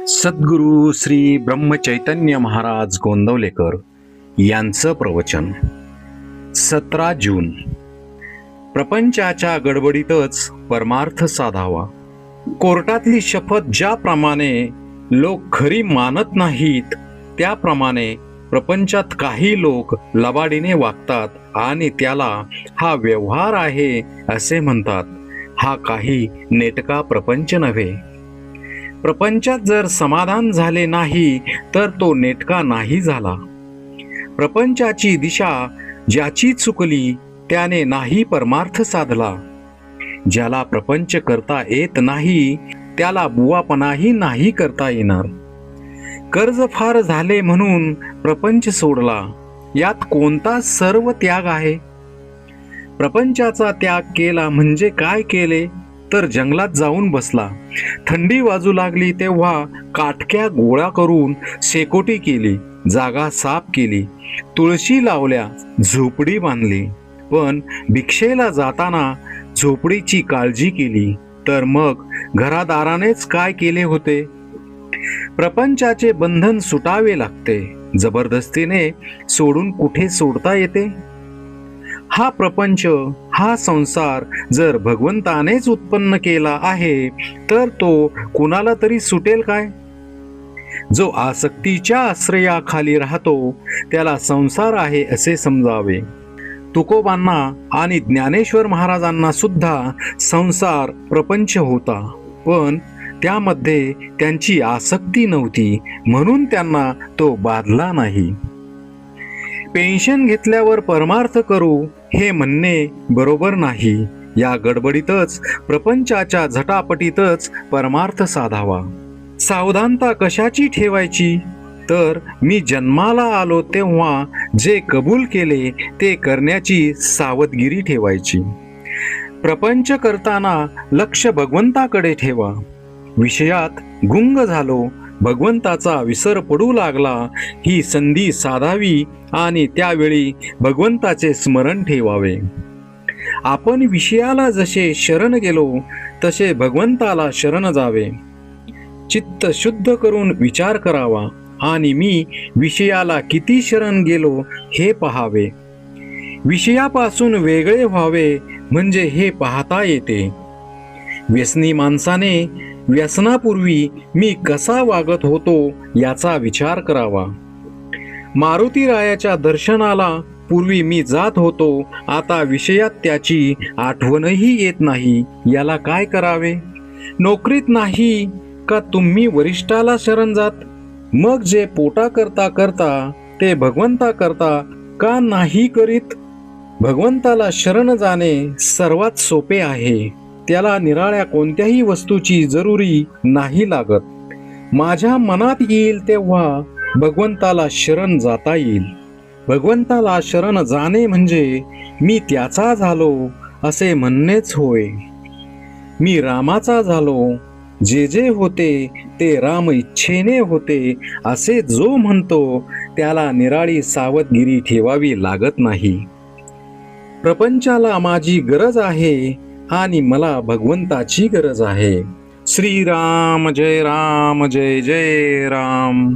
सद्गुरू श्री ब्रह्मचैतन्य महाराज गोंदवलेकर यांचं प्रवचन 17 जून. प्रपंचाच्या गडबडीतच परमार्थ साधावा. कोर्टातली शपथ ज्याप्रमाणे लोक खरी मानत नाहीत, त्याप्रमाणे प्रपंचात काही लोक लबाडीने वागतात आणि त्याला हा व्यवहार आहे असे म्हणतात. हा काही नेटका प्रपंच नव्हे. प्रपंचात जर समाधान झाले नाही तर तो नेटका नाही झाला. प्रपंचाची दिशा ज्याची चुकली त्याने नाही परमार्थ साधला. ज्याला प्रपंच करता येत नाही त्याला बुवापणाही नाही करता येणार. कर्ज फार झाले म्हणून प्रपंच सोडला, यात कोणता सर्व त्याग आहे? प्रपंचाचा त्याग केला म्हणजे काय केले तर जंगलात जाऊन बसला. थंडी वाजू लागली तेव्हा काटक्या गोळा करून शेकोटी केली, जागा साफ केली, तुळशी लावल्या, झोपडी बांधली. पण भिक्षेला जाताना झोपडीची काळजी केली तर मग घरादारानेच काय केले होते? प्रपंचाचे बंधन सुटावे लागते. जबरदस्तीने सोडून कुठे सोडता येते? हा प्रपंच, हा संसार जर भगवंतानेच उत्पन्न केला आहे तर तो कुणाला तरी सुटेल काय? जो आसक्तीच्या आश्रयाखाली राहतो त्याला संसार आहे असे समजावे. तुकोबांना आणि ज्ञानेश्वर महाराजांना सुद्धा संसार प्रपंच होता, पण त्यामध्ये त्यांची आसक्ती नव्हती म्हणून त्यांना तो बाधला नाही. पेन्शन घेतल्यावर परमार्थ करू हे म्हणणे बरोबर नाही. या गडबडीतच, प्रपंचाच्या झटापटीतच परमार्थ साधावा. सावधानता कशाची ठेवायची? तर मी जन्माला आलो तेव्हा जे कबूल केले ते करण्याची सावधगिरी ठेवायची. प्रपंच करताना लक्ष भगवंताकडे ठेवा. विषयात गुंग झालो, भगवंताचा विसर पडू लागला, ही संधी साधावी आणि त्यावेळी भगवंताचे स्मरण ठेवावे. आपण विषयाला जसे शरण गेलो तसे भगवंताला शरण जावे. चित्त शुद्ध करून विचार करावा आणि मी विषयाला किती शरण गेलो हे पहावे. विषयापासून वेगळे व्हावे म्हणजे हे पाहता येते. व्यसनी माणसाने व्यसनापूर्वी मी कसा वागत होतो याचा विचार करावा. मारुतीरायाच्या दर्शनाला पूर्वी मी जात होतो, आता विषयात त्याची आठवणही येत नाही, याला काय करावे? नोकरीत नाही का तुम्ही वरिष्ठाला शरण जात? मग जे पोटा करता करता ते भगवंता करता का नाही करीत? भगवंताला शरण जाणे सर्वात सोपे आहे. त्याला निराळ्या कोणत्याही वस्तूची जरुरी नाही लागत. माझ्या मनात येईल तेव्हा भगवंताला शरण जाता येईल. भगवंताला शरण जाणे म्हणजे मी त्याचा झालो असे म्हणणेच होय. मी रामाचा झालो, जे जे होते ते राम इच्छेने होते असे जो म्हणतो त्याला निराळी सावधगिरी ठेवावी लागत नाही. प्रपंचाला माझी गरज आहे आणि मला भगवंताची गरज आहे. श्रीराम जय राम, जय जय राम.